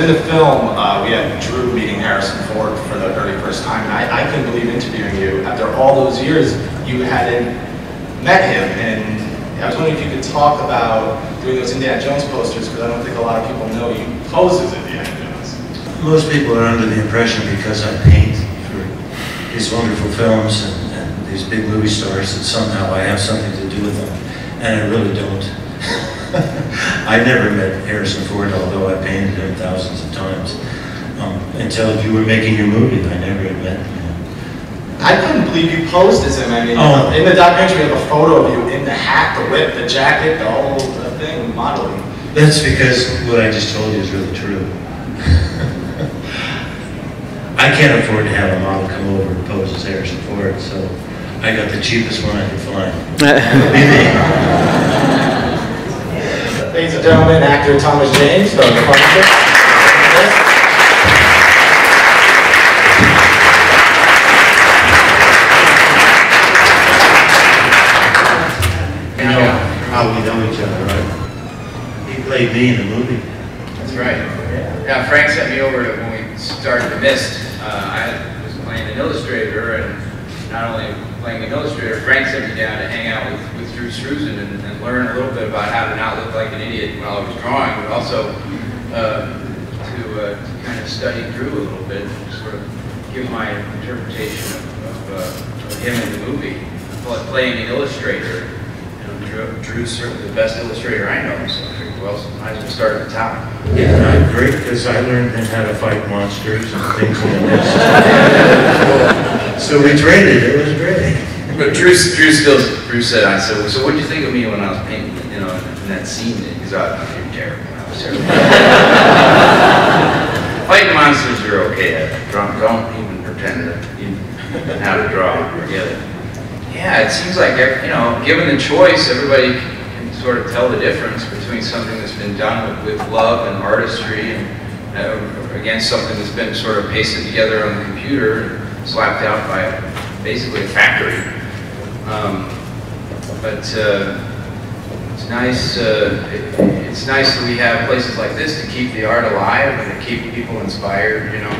In the film, we had Drew meeting Harrison Ford for the very first time, and I couldn't believe interviewing you. After all those years, you hadn't met him, and I was wondering if you could talk about doing those Indiana Jones posters, because I don't think a lot of people know you pose as Indiana Jones. Most people are under the impression because I paint for these wonderful films and these big movie stars that somehow I have something to do with them, and I really don't. I never met Harrison Ford, although I painted him thousands of times. Until you were making your movie, I never had met him. I couldn't believe you posed as him. I mean, in the documentary, we have a photo of you in the hat, the whip, the jacket, the whole thing, modeling. That's because what I just told you is really true. I can't afford to have a model come over and pose as Harrison Ford, so I got the cheapest one I could find. It'll be me. Ladies and gentlemen, actor Thomas James, the partnership. You know how we know each other, right? He played me in the movie. That's right. Yeah, Frank sent me over to, when we started The Mist, I was playing an illustrator, and not only playing an illustrator, Frank sent me down to hang out with Drew Struzan and learn a little bit about how to not look like an idiot while I was drawing, but also to kind of study Drew a little bit and sort of give my interpretation of him in the movie. Playing an illustrator, Drew's certainly the best illustrator I know, so I figured, well, might as well start at the top. Yeah, and I'm great because I learned then how to fight monsters and things like this. So we traded, it was great. But Drew said, I said, so what did you think of me when I was painting, you know, in that scene? Because I thought you were terrible. I was terrible. Fighting monsters, you're okay at. Don't even pretend that you know how to draw. Forget it. Yeah, it seems like, you know, given the choice, everybody can sort of tell the difference between something that's been done with love and artistry and against something that's been sort of pasted together on the computer and slapped out by basically a factory. But it's nice. It's nice that we have places like this to keep the art alive and to keep people inspired. You know,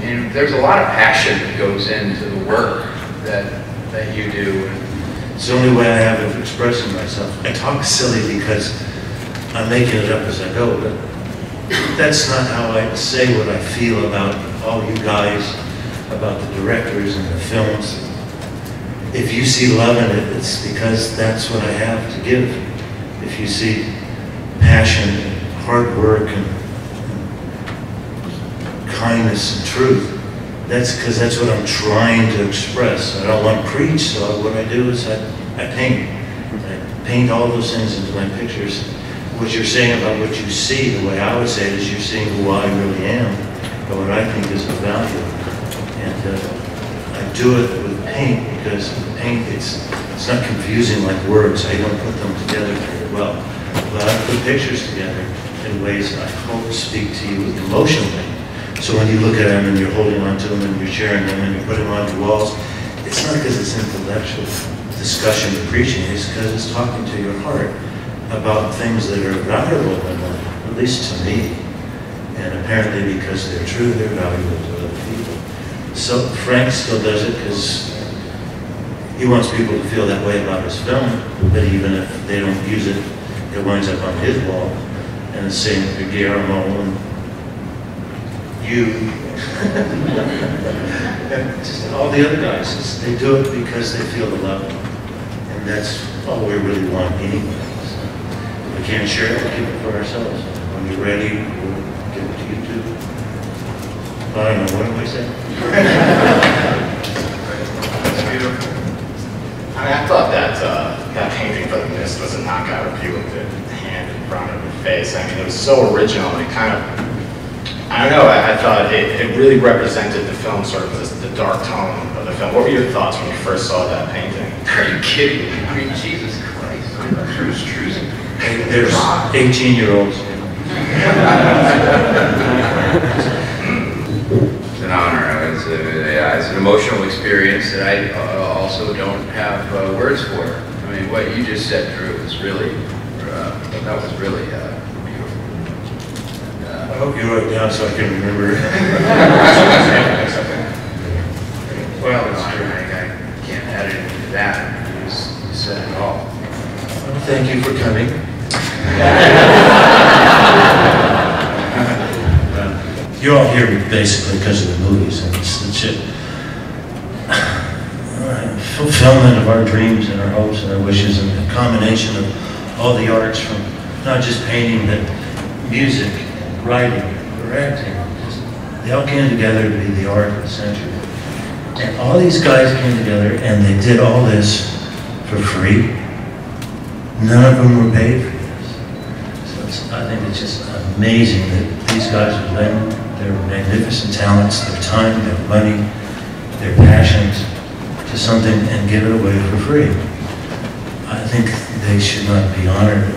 and there's a lot of passion that goes into the work that you do. It's the only way I have of expressing myself. I talk silly because I'm making it up as I go, but that's not how I say what I feel about all you guys, about the directors and the films. If you see love in it, it's because that's what I have to give. If you see passion, and hard work, and kindness and truth, that's because that's what I'm trying to express. I don't want to preach, so what I do is I paint. I paint all those things into my pictures. What you're saying about what you see, the way I would say it is you're seeing who I really am, and what I think is of value. And I do it with paint because paint, it's not confusing like words. I don't put them together very well. But I put pictures together in ways I hope speak to you emotionally. So when you look at them and you're holding on to them and you're sharing them and you put them on your walls, it's not because it's intellectual discussion or preaching, it's because it's talking to your heart about things that are valuable in life, at least to me. And apparently because they're true, they're valuable to other people. So Frank still does it because he wants people to feel that way about his film, but even if they don't use it, it winds up on his wall. And the same for Guillermo and you, and just all the other guys. They do it because they feel the love. And that's all we really want anyway. So if we can't share it, we'll keep it for ourselves. When you're ready, we'll give it to you too. I don't know, what do I say? That's beautiful. I mean, I thought that painting for The Mist was a knockout of you with the hand in front of your face. I mean, it was so original and kind of, I don't know, I thought it really represented the film, sort of the dark tone of the film. What were your thoughts when you first saw that painting? Are you kidding me? I mean, Jesus Christ, I'm not sure it's true. There's 18-year-olds. It's an honor. It's an emotional experience that I also don't have words for. I mean, what you just said, Drew, was really, that was really beautiful. hope you wrote it down so I can remember. Well, no, I can't add anything to that. You said it all. Well, thank you for coming. You're all here basically because of the movies, and it's legit fulfillment of our dreams and our hopes and our wishes, and the combination of all the arts, from not just painting, but music, writing, or acting. They all came together to be the art of the century. And all these guys came together and they did all this for free. None of them were paid for this. So I think it's just amazing that these guys would lend their magnificent talents, their time, their money, their passions to something and give it away for free. I think they should not be honored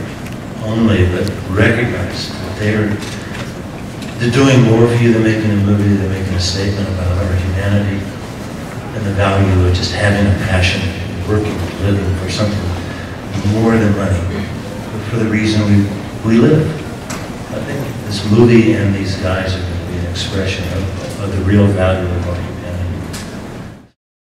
only, but recognized that they're doing more for you than making a movie. They're making a statement about our humanity and the value of just having a passion, working, living for something more than money, but for the reason we live. I think this movie and these guys are going to be an expression of the real value of our humanity.